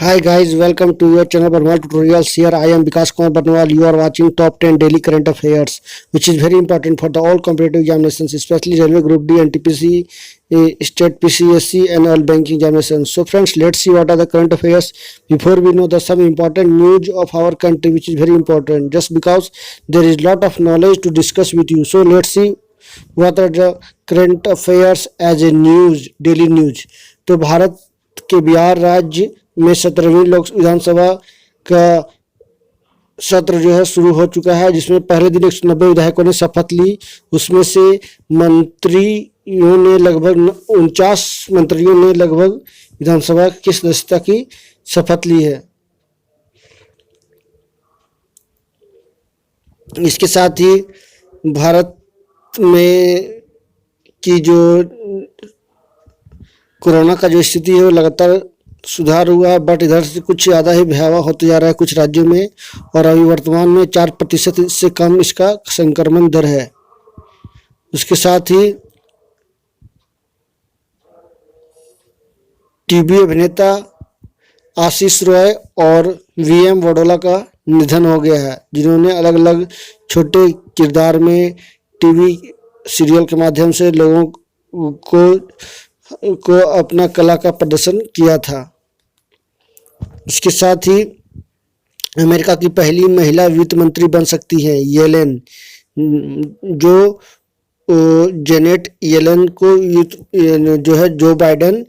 Hi guys, welcome to your channel Barnwal Tutorials. Here I am Vikas Kumar Barnwal. You are watching top 10 daily current affairs, which is very important for the all competitive examinations, especially Railway Group D, NTPC, State PCSC and all banking examinations. So friends, let's see what are the current affairs. Before we know the some important news of our country, which is very important, just because there is lot of knowledge to discuss with you. So let's see what are the current affairs as a news, daily news. तो भारत के बिहार राज्य में 17वीं लोक विधानसभा का सत्र जो है शुरू हो चुका है, जिसमें पहले दिन 190 विधायकों ने शपथ ली। उसमें से मंत्रियों ने लगभग 49 मंत्रियों ने लगभग विधानसभा की सदस्यता की शपथ ली है। इसके साथ ही भारत में की जो कोरोना का जो स्थिति है वो लगातार सुधार हुआ है, बट इधर से कुछ ज़्यादा ही भयावह होते जा रहा है कुछ राज्यों में, और अभी वर्तमान में 4% से कम इसका संक्रमण दर है। उसके साथ ही टीवी अभिनेता आशीष रॉय और वीएम वडोला का निधन हो गया है, जिन्होंने अलग अलग छोटे किरदार में टीवी सीरियल के माध्यम से लोगों को अपना कला का प्रदर्शन किया था। इसके साथ ही अमेरिका की पहली महिला वित्त मंत्री बन सकती है येलेन, जो जेनेट येलेन को जो है जो बाइडेन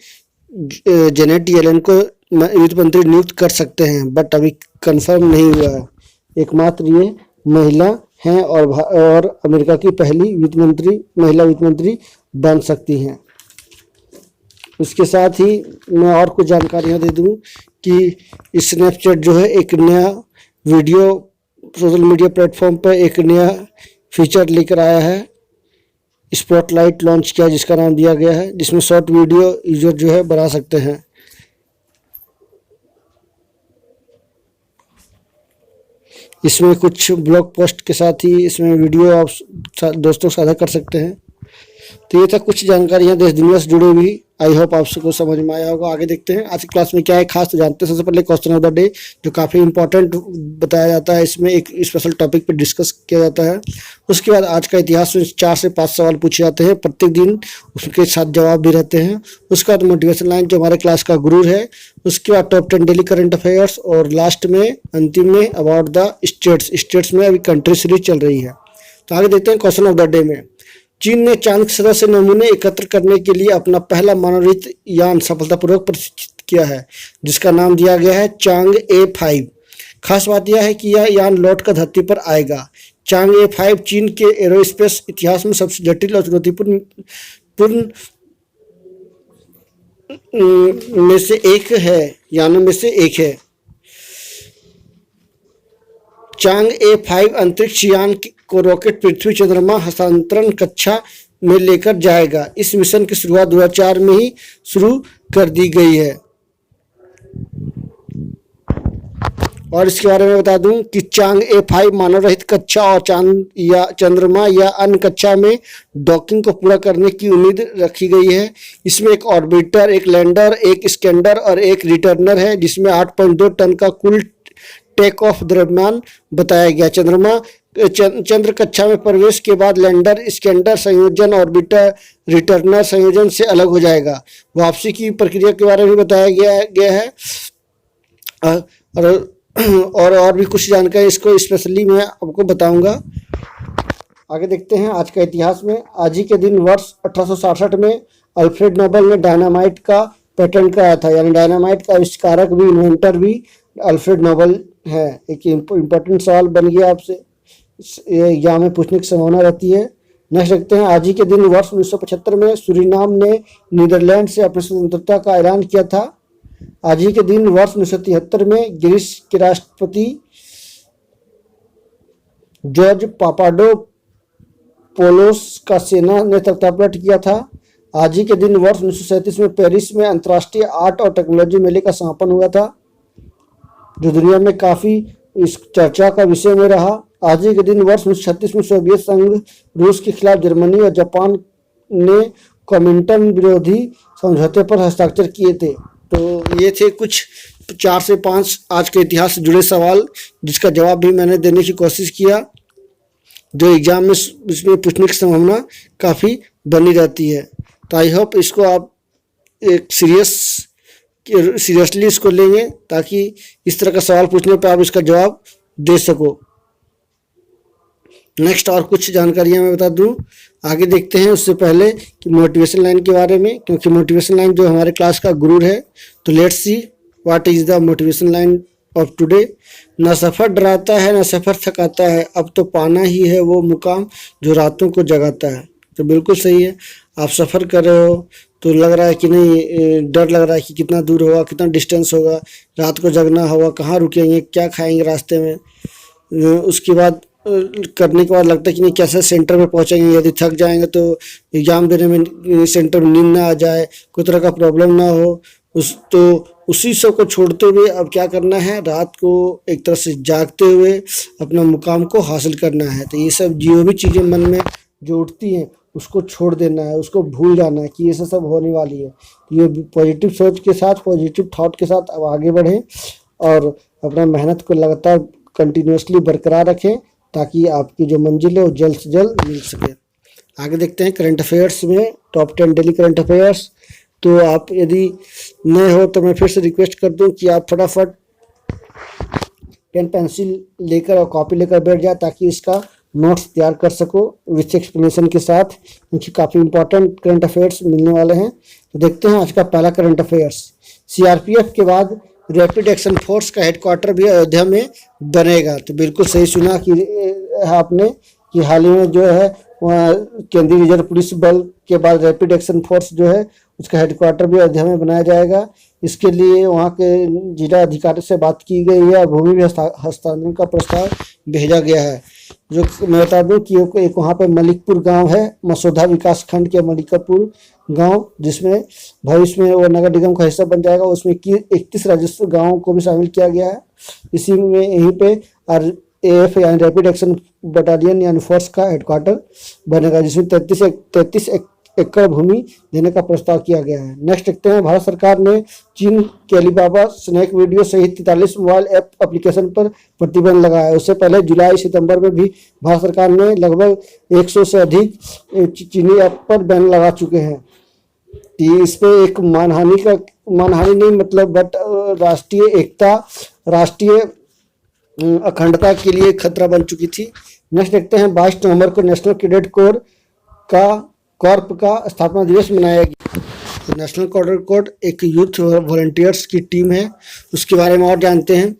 जेनेट येलेन को वित्त मंत्री नियुक्त कर सकते हैं, बट अभी कंफर्म नहीं हुआ है। एकमात्र ये महिला हैं और अमेरिका की पहली महिला वित्त मंत्री बन सकती हैं। उसके साथ ही मैं और कुछ जानकारियाँ दे दूं कि स्नैपचैट जो है एक नया वीडियो सोशल मीडिया प्लेटफॉर्म पर एक नया फीचर लेकर आया है, स्पॉटलाइट लॉन्च किया जिसका नाम दिया गया है, जिसमें शॉर्ट वीडियो यूजर जो है बना सकते हैं। इसमें कुछ ब्लॉग पोस्ट के साथ ही इसमें वीडियो आप दोस्तों साझा कर सकते हैं। तो ये था कुछ जानकारियाँ देश दुनिया से जुड़ी हुई। आई होप आप सबको समझ में आया होगा। आगे देखते हैं आज की क्लास में क्या है खास, तो जानते हैं। सबसे पहले क्वेश्चन ऑफ द डे, जो काफ़ी इंपॉर्टेंट बताया जाता है, इसमें एक स्पेशल टॉपिक पर डिस्कस किया जाता है। उसके बाद आज का इतिहास में 4 से 5 सवाल पूछे जाते हैं, प्रत्येक दिन उसके साथ जवाब भी रहते हैं। उसके बाद मोटिवेशन लाइन जो हमारे क्लास का गुरु है, उसके बाद टॉप 10 डेली करंट अफेयर्स, और लास्ट में अंतिम में अबाउट द स्टेट्स में अभी कंट्री सीरीज चल रही है। तो आगे देखते हैं क्वेश्चन ऑफ द डे में। चीन ने चांद की सतह से नमूने एकत्र करने के लिए अपना पहला मानवरहित यान सफलतापूर्वक प्रशिक्षित किया है, जिसका नाम दिया गया है चांग-ए 5। खास बात यह है कि यह यान लौटकर धरती पर आएगा। चांग-ए 5 चीन के एरोस्पेस इतिहास में सबसे जटिल और चुनौतीपूर्ण में से एक है, यानों में से एक है। चांग-ए 5 अंतरिक्ष यान को रॉकेट पृथ्वी चंद्रमा हस्तांतरण कक्षा में लेकर जाएगा। इस मिशन की शुरुआत 2004 में ही शुरू कर दी गई है। और इसके बारे में बता दूं कि चांग-ए 5 मानव रहित कक्षा और चांद या चंद्रमा या अन्य कक्षा में डॉकिंग को पूरा करने की उम्मीद रखी गई है। इसमें एक ऑर्बिटर, एक लैंडर, एक स्कैंडर और एक रिटर्नर है, जिसमें 8.2 टन का कुल टेक ऑफ द्रव्यमान बताया गया। चंद्र कक्षा में प्रवेश के बाद लैंडर स्कैंडर संयोजन ऑर्बिटर रिटर्नर संयोजन से अलग हो जाएगा। वापसी की प्रक्रिया के बारे में बताया गया है और भी कुछ जानकारी इसको स्पेशली मैं आपको बताऊंगा। आगे देखते हैं आज का इतिहास में। आज ही के दिन वर्ष 1867 में अल्फ्रेड नोबेल ने डायनामाइट का पेटेंट कराया था, यानी डायनामाइट का आविष्कारक भी इन्वेंटर भी अल्फ्रेड नोबेल है। एक इम्पोर्टेंट सवाल बन गया आपसे, एग्जाम में पूछने की संभावना रहती है। नेक्स्ट देखते हैं। आज ही के दिन वर्ष 1975 में सूरीनाम ने नीदरलैंड से अपनी स्वतंत्रता का ऐलान किया था। आज ही के दिन वर्ष 1973 में ग्रीस के राष्ट्रपति जॉर्ज पापाडोपोलोस का सेना ने तख्तापलट किया था। आज ही के दिन वर्ष 1937 में पेरिस में अंतर्राष्ट्रीय आर्ट और टेक्नोलॉजी मेले का समापन हुआ था, जो दुनिया में काफ़ी इस चर्चा का विषय में रहा। आज ही के दिन वर्ष 1936 में सोवियत संघ रूस के खिलाफ जर्मनी और जापान ने कॉमिंटन विरोधी समझौते पर हस्ताक्षर किए थे। तो ये थे कुछ 4 से 5 आज के इतिहास से जुड़े सवाल, जिसका जवाब भी मैंने देने की कोशिश किया, जो एग्जाम में इसमें पूछने की संभावना काफ़ी बनी रहती है। तो आई होप इसको आप एक सीरियसली इसको लेंगे, ताकि इस तरह का सवाल पूछने पर आप इसका जवाब दे सको। नेक्स्ट और कुछ जानकारियाँ मैं बता दूं, आगे देखते हैं उससे पहले कि मोटिवेशन लाइन के बारे में, क्योंकि मोटिवेशन लाइन जो हमारे क्लास का गुरु है। तो let's see what is the motivation line of today. ना सफ़र डराता है ना सफ़र थकाता है, अब तो पाना ही है वो मुकाम जो रातों को जगाता है। तो बिल्कुल सही है, आप सफ़र कर रहे हो तो लग रहा है कि नहीं, डर लग रहा है कि कितना दूर होगा, कितना डिस्टेंस होगा, रात को जगना होगा, कहाँ रुकेंगे, क्या खाएंगे रास्ते में। उसके बाद करने के बाद लगता है कि नहीं कैसे सेंटर में पहुंचेंगे, यदि थक जाएंगे तो एग्ज़ाम देने में सेंटर में नींद ना आ जाए, कोई तरह का प्रॉब्लम ना हो, उसी सब को छोड़ते हुए अब क्या करना है, रात को एक तरह से जागते हुए अपना मुकाम को हासिल करना है। तो ये सब जो भी चीज़ें मन में जो उठती हैं उसको छोड़ देना है, उसको भूल जाना है कि ये सब होने वाली है। तो ये पॉजिटिव सोच के साथ, पॉजिटिव थॉट के साथ अब आगे बढ़ें और अपना मेहनत को लगातार कंटिन्यूसली बरकरार रखें, ताकि आपकी जो मंजिल है वो जल्द से जल्द मिल सके। आगे देखते हैं करंट अफेयर्स में टॉप 10 डेली करंट अफेयर्स। तो आप यदि नए हो तो मैं फिर से रिक्वेस्ट कर दूं कि आप फटाफट पेन पेंसिल लेकर और कॉपी लेकर बैठ जाए, ताकि इसका नोट्स तैयार कर सको विथ एक्सप्लेनेशन के साथ, क्योंकि काफ़ी इंपॉर्टेंट करंट अफेयर्स मिलने वाले हैं। तो देखते हैं आज का पहला करंट अफेयर्स। सीआरपीएफ के बाद रैपिड एक्शन फोर्स का हेडक्वार्टर भी अयोध्या में बनेगा। तो बिल्कुल सही सुना कि आपने कि हाल ही में जो है केंद्रीय रिजर्व पुलिस बल के बाद रैपिड एक्शन फोर्स जो है उसका हेडक्वार्टर भी अयोध्या में बनाया जाएगा। इसके लिए वहाँ के जिला अधिकारी से बात की गई है और भूमि भी हस्तांतरण का प्रस्ताव भेजा गया है। जो मैं बता दूं कि एक वहाँ पे मलिकपुर गांव है, मसौदा विकास खंड के मलिकपुर गांव, जिसमें भविष्य में वो नगर निगम का हिस्सा बन जाएगा। उसमें 31 राजस्व गाँवों को भी शामिल किया गया है। इसी में यहीं पे AF यानी रैपिड एक्शन बटालियन यानी फोर्स का हेडक्वार्टर बनेगा, जिसमें 33 एकड़ भूमि देने का प्रस्ताव किया गया है। नेक्स्ट देखते हैं, भारत सरकार ने चीन के अलीबाबा स्नैक वीडियो सहित 43 मोबाइल ऐप एप्लीकेशन पर प्रतिबंध लगाया है। उससे पहले जुलाई सितंबर में भी भारत सरकार ने लगभग 100 से अधिक चीनी ऐप पर बैन लगा चुके हैं। इस पे एक मानहानि नहीं मतलब बट राष्ट्रीय एकता, राष्ट्रीय अखंडता के लिए खतरा बन चुकी थी। नेक्स्ट देखते हैं, 22 नवंबर को नेशनल कैडेट कॉर्प का स्थापना दिवस मनाया गया। तो नेशनल कैडेट कोर एक यूथ वॉलंटियर्स की टीम है, उसके बारे में और जानते हैं।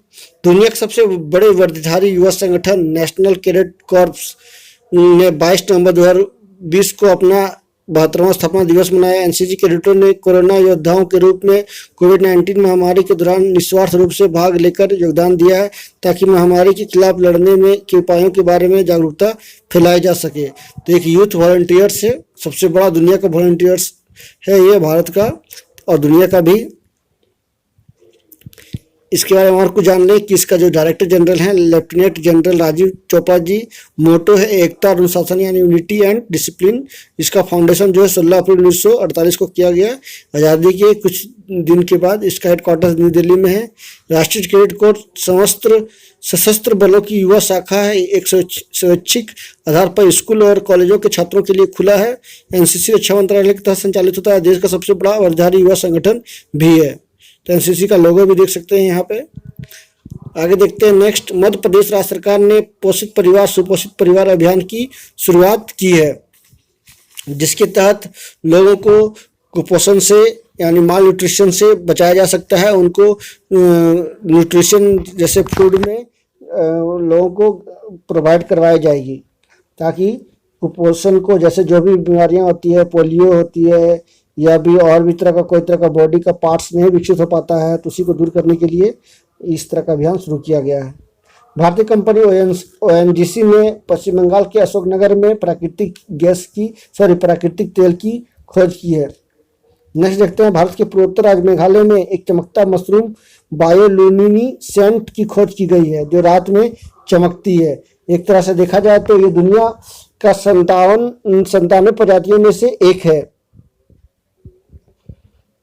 दुनिया के सबसे बड़े वर्दीधारी युवा संगठन नेशनल कैडेट कॉर्प्स ने 22 नवंबर 2020 को अपना 72वां स्थापना दिवस मनाया। एनसीसी कैडेटों ने कोरोना योद्धाओं के रूप में कोविड-19 महामारी के दौरान निस्वार्थ रूप से भाग लेकर योगदान दिया है, ताकि महामारी के खिलाफ लड़ने में के उपायों के बारे में जागरूकता फैलाई जा सके। तो एक यूथ वॉलंटियर्स है, सबसे बड़ा दुनिया का वॉलंटियर्स है ये भारत का और दुनिया का भी। इसके बारे में और कुछ जान लें कि इसका जो डायरेक्टर जनरल है लेफ्टिनेंट जनरल राजीव चोपड़ा जी। मोटो है एकता और अनुशासन यानी यूनिटी एंड डिसिप्लिन। इसका फाउंडेशन जो है 16 अप्रैल 1948 को किया गया। आज़ादी के कुछ दिन के बाद इसका हेडक्वार्टर न्यू दिल्ली में है। राष्ट्रीय कैडेट कोर सशस्त्र बलों की युवा शाखा है। एक स्वैच्छिक आधार पर स्कूल और कॉलेजों के छात्रों के लिए खुला है। एनसीसी रक्षा मंत्रालय के तहत संचालित होता है। देश का सबसे बड़ा वर्दीधारी युवा संगठन भी है। तो एनसीसी का लोगो भी देख सकते हैं यहाँ पे। आगे देखते हैं नेक्स्ट, मध्य प्रदेश राज्य सरकार ने पोषित परिवार सुपोषित परिवार अभियान की शुरुआत की है, जिसके तहत लोगों को कुपोषण से यानी माल न्यूट्रिशन से बचाया जा सकता है। उनको न्यूट्रिशन जैसे फूड में लोगों को प्रोवाइड करवाई जाएगी, ताकि कुपोषण को जैसे जो भी बीमारियां होती है, पोलियो होती है या भी और भी तरह का कोई तरह का बॉडी का पार्ट्स नहीं विकसित हो पाता है, तो उसी को दूर करने के लिए इस तरह का अभियान शुरू किया गया है। भारतीय कंपनी ONGC ने पश्चिम बंगाल के अशोकनगर में प्राकृतिक तेल की खोज की है। नेक्स्ट देखते हैं, भारत के पूर्वोत्तर राज्य मेघालय में एक चमकता मशरूम बायोलुमिनिसेंट की खोज की गई है, जो रात में चमकती है। एक तरह से देखा जाए तो ये दुनिया का 97 प्रजातियों में से एक है।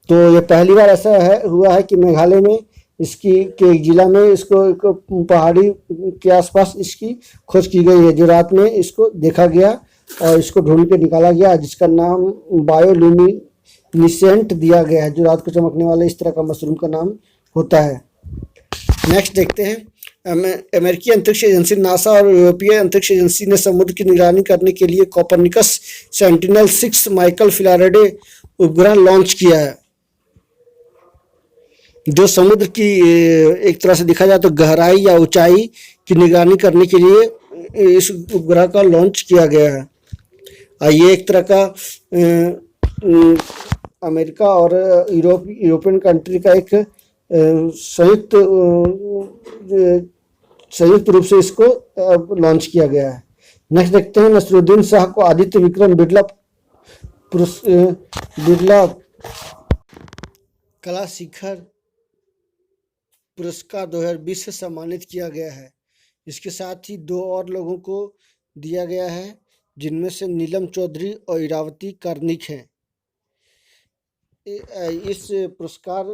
तो ये पहली बार ऐसा हुआ है कि मेघालय में इसकी के एक जिला में इसको एक पहाड़ी के आसपास इसकी खोज की गई है, जो रात में इसको देखा गया और इसको ढूंढ के निकाला गया, जिसका नाम बायोल्यूमिनिसेंट दिया गया है, जो रात को चमकने वाले इस तरह का मशरूम का नाम होता है। नेक्स्ट देखते हैं, अमेरिकी अंतरिक्ष एजेंसी नासा और यूरोपीय अंतरिक्ष एजेंसी ने समुद्र की निगरानी करने के लिए कोपरनिकस सेंटिनल-6 माइकल फ़ैराडे उपग्रह लॉन्च किया है, जो समुद्र की एक तरह से देखा जाए तो गहराई या ऊंचाई की निगरानी करने के लिए इस उपग्रह का लॉन्च किया गया है। ये एक तरह का अमेरिका और यूरोपियन कंट्री का एक संयुक्त रूप से इसको लॉन्च किया गया है। नेक्स्ट देखते हैं, नसरुद्दीन शाह को आदित्य विक्रम बिरला कला शिखर पुरस्कार 2020 से सम्मानित किया गया है। इसके साथ ही 2 और लोगों को दिया गया है, जिनमें से नीलम चौधरी और इरावती कार्निक हैं। इस पुरस्कार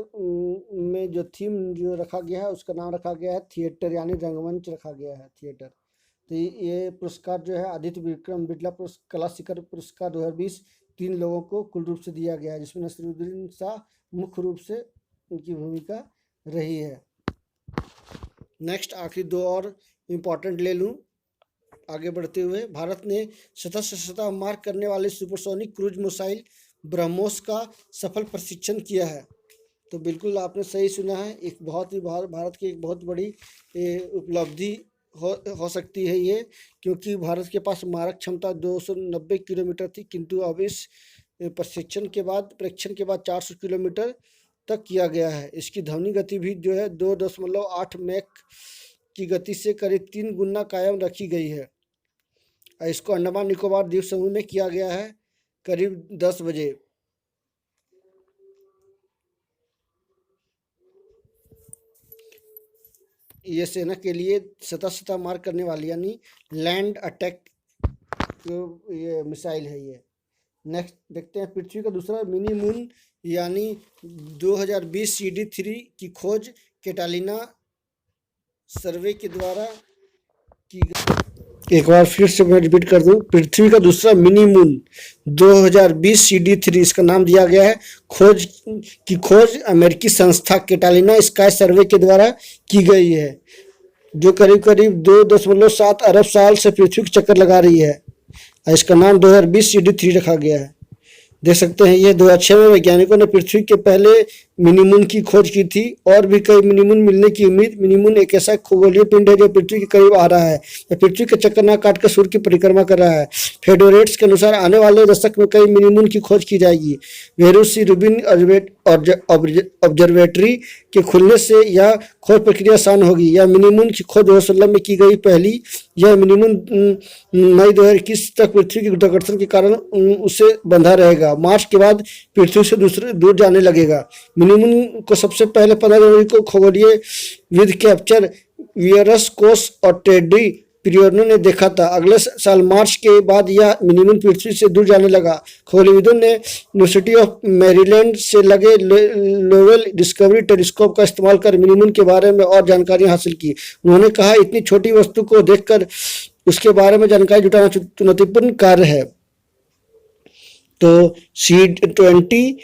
में जो थीम जो रखा गया है उसका नाम रखा गया है थिएटर, यानी रंगमंच रखा गया है, थिएटर। तो ये पुरस्कार जो है आदित्य विक्रम बिरला कला शिखर पुरस्कार 2020 3 लोगों को कुल रूप से दिया गया है, जिसमें नसरुद्दीन शाह मुख्य रूप से उनकी भूमिका रही है। नेक्स्ट आखिरी 2 और इम्पॉर्टेंट ले लूँ आगे बढ़ते हुए। भारत ने सतह से सतह मार करने वाले सुपरसोनिक क्रूज मिसाइल ब्रह्मोस का सफल प्रशिक्षण किया है। तो बिल्कुल आपने सही सुना है, एक बहुत ही भारत की एक बहुत बड़ी उपलब्धि हो सकती है ये, क्योंकि भारत के पास मारक क्षमता 290 किलोमीटर थी, किंतु अब इस परीक्षण के बाद 400 किलोमीटर तक किया गया है। इसकी ध्वनि गति भी जो है 2.8 मैक की गति से करीब 3 गुना कायम रखी गई है। इसको अंडमान निकोबार द्वीप समूह में किया गया है करीब 10 बजे। ये सेना के लिए सतह मार करने वाली यानी लैंड अटैक ये मिसाइल है ये। नेक्स्ट देखते हैं, पृथ्वी का दूसरा मिनी मून यानी 2020 CD3 की खोज कैटालिना सर्वे के द्वारा की गई। एक बार फिर से मैं रिपीट कर दूं, पृथ्वी का दूसरा मिनी मून 2020 CD3 इसका नाम दिया गया है। खोज अमेरिकी संस्था कैटालिना स्काई सर्वे के द्वारा की गई है, जो करीब करीब 2.7 अरब साल से पृथ्वी के चक्कर लगा रही है। इसका नाम 2020 CD3 रखा गया है। देख सकते हैं ये 2006 में वैज्ञानिकों ने पृथ्वी के पहले मिनीमून की खोज की थी, और भी कई मिनीमून मिलने की उम्मीद। मिनीमून एक ऐसा खगोलीय पिंड है जो पृथ्वी के करीब आ रहा है या पृथ्वी के चक्कर न काटकर सूर्य की परिक्रमा कर रहा है। फेडोरेट्स के अनुसार आने वाले दशक में कई मिनीमून की खोज की जाएगी। वेरुस सी रूबिन ऑब्जर्वेटरी के खुलने से यह खोज प्रक्रिया आसान होगी। यह मिनीमून की खोज 2016 में की गई पहली। यह मिनीमून मई 2021 तक पृथ्वी के गुरुत्वाकर्षण के कारण उसे बंधा रहेगा। मार्च के बाद पृथ्वी से दूर जाने लगेगा। मिनीमून को सबसे पहले 15 जनवरी को खगोलीय विद कैप्चर वियरस कोस और टेडी पिरियोनो ने देखा था। अगले साल मार्च के बाद यह मिनीमून पृथ्वी से दूर जाने लगा। खगोलविदों ने यूनिवर्सिटी ऑफ मैरीलैंड से लगे लोवेल डिस्कवरी टेलीस्कोप का इस्तेमाल कर मिनीमून के बारे में और जानकारी हासिल की। उन्होंने कहा, इतनी छोटी वस्तु को देखकर उसके बारे में जानकारी जुटाना चुनौतीपूर्ण कार्य है। तो C20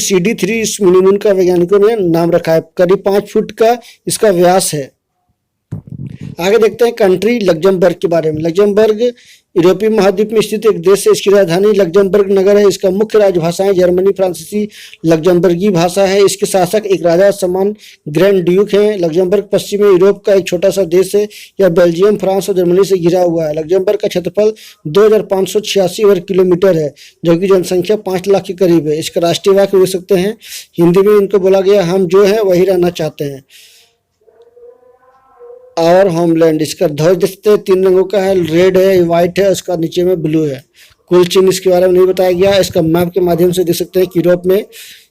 CD3 इस मिनीमून का वैज्ञानिकों ने नाम रखा है। करीब 5 फुट का इसका व्यास है। आगे देखते हैं कंट्री लग्जमबर्ग के बारे में। लग्जमबर्ग यूरोपीय महाद्वीप में स्थित एक देश है। इसकी राजधानी लग्जमबर्ग नगर है। इसका मुख्य राजभाषाएं जर्मनी, फ्रांसीसी, लग्जमबर्गी भाषा है। इसके शासक एक राजा समान ग्रैंड ड्यूक हैं। लग्जमबर्ग पश्चिमी यूरोप का एक छोटा सा देश है। यह बेल्जियम, फ्रांस और जर्मनी से घिरा हुआ है। लग्जमबर्ग का क्षेत्रफल 2586 वर्ग किलोमीटर है, जबकि जनसंख्या 5 लाख के करीब है। इसका राष्ट्रीय वाक्य देख सकते हैं, हिंदी में इनको बोला गया, हम जो है वही रहना चाहते हैं, आवर होमलैंड। इसका ध्वज देखते हैं 3 रंगों का है, रेड है, व्हाइट है, उसका नीचे में ब्लू है। कुल चिन्ह इसके बारे में नहीं बताया गया। इसका मैप के माध्यम से देख सकते हैं कि यूरोप में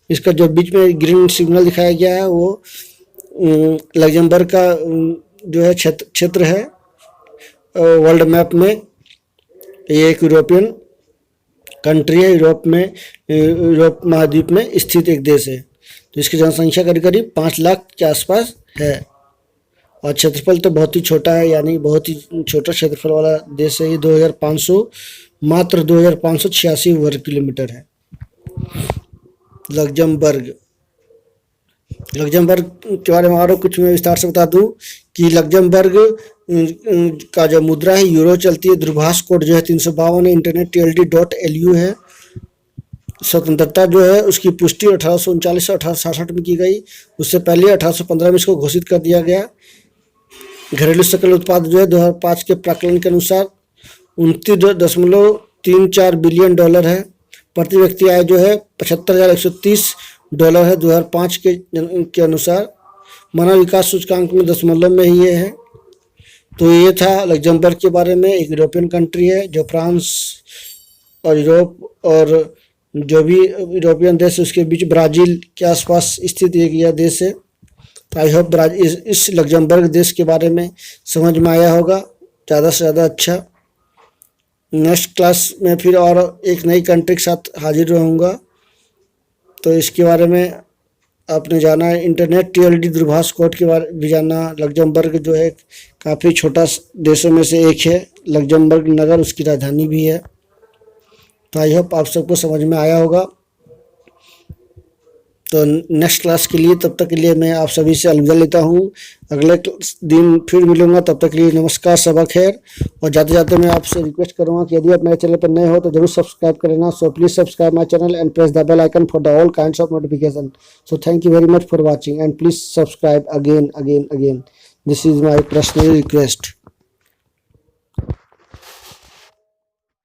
इसका जो बीच में ग्रीन सिग्नल दिखाया गया है वो लग्जमबर्ग का जो है क्षेत्र है वर्ल्ड मैप में। ये एक यूरोपियन कंट्री है, यूरोप महाद्वीप में स्थित एक देश है। तो इसकी जनसंख्या करीब करीब 5 लाख के आसपास है। और क्षेत्रफल तो बहुत ही छोटा है, यानी बहुत ही छोटा क्षेत्रफल वाला देश है ये। 2586 वर्ग किलोमीटर है। लग्जमबर्ग के बारे में और कुछ मैं विस्तार से बता दूं कि लग्जमबर्ग का जो मुद्रा है यूरो चलती है। दूरभाष कोड जो है 352 है। इंटरनेट TLD.LU है। स्वतंत्रता जो है उसकी पुष्टि 1839 से 1866 में की गई। उससे पहले 1815 में इसको घोषित कर दिया गया। घरेलू सकल उत्पाद जो है 2005 के प्राकलन के अनुसार 29.34 बिलियन डॉलर है। प्रति व्यक्ति आय जो है $75,130 है 2005 के अनुसार। मानव विकास सूचकांक में दशमलव में ही ये है। तो ये था लग्जमबर्ग के बारे में। एक यूरोपियन कंट्री है जो फ्रांस और यूरोप और जो भी यूरोपियन देश है उसके बीच ब्राज़ील के आसपास स्थित एक यह देश है। तो आई होप इस लग्जमबर्ग देश के बारे में समझ में आया होगा ज़्यादा से ज़्यादा अच्छा। नेक्स्ट क्लास में फिर और एक नई कंट्री के साथ हाजिर रहूँगा। तो इसके बारे में आपने जाना है। इंटरनेट TLD दूरभाष कोड के बारे भी जानना। लग्जमबर्ग जो है काफ़ी छोटा देशों में से एक है। लग्जमबर्ग नगर उसकी राजधानी भी है। तो आई होप आप सबको समझ में आया होगा। तो नेक्स्ट क्लास के लिए तब तक के लिए मैं आप सभी से अलविदा लेता हूँ। अगले दिन फिर मिलूंगा, तब तक के लिए नमस्कार, सबा खैर। और जाते जाते मैं आपसे रिक्वेस्ट करूँगा कि यदि आप मेरे चैनल पर नए हो तो जरूर सब्सक्राइब कर लेना। So please subscribe my channel and press the bell icon for the all kinds of notification. So thank you very much for watching and please subscribe again. This is my personal request.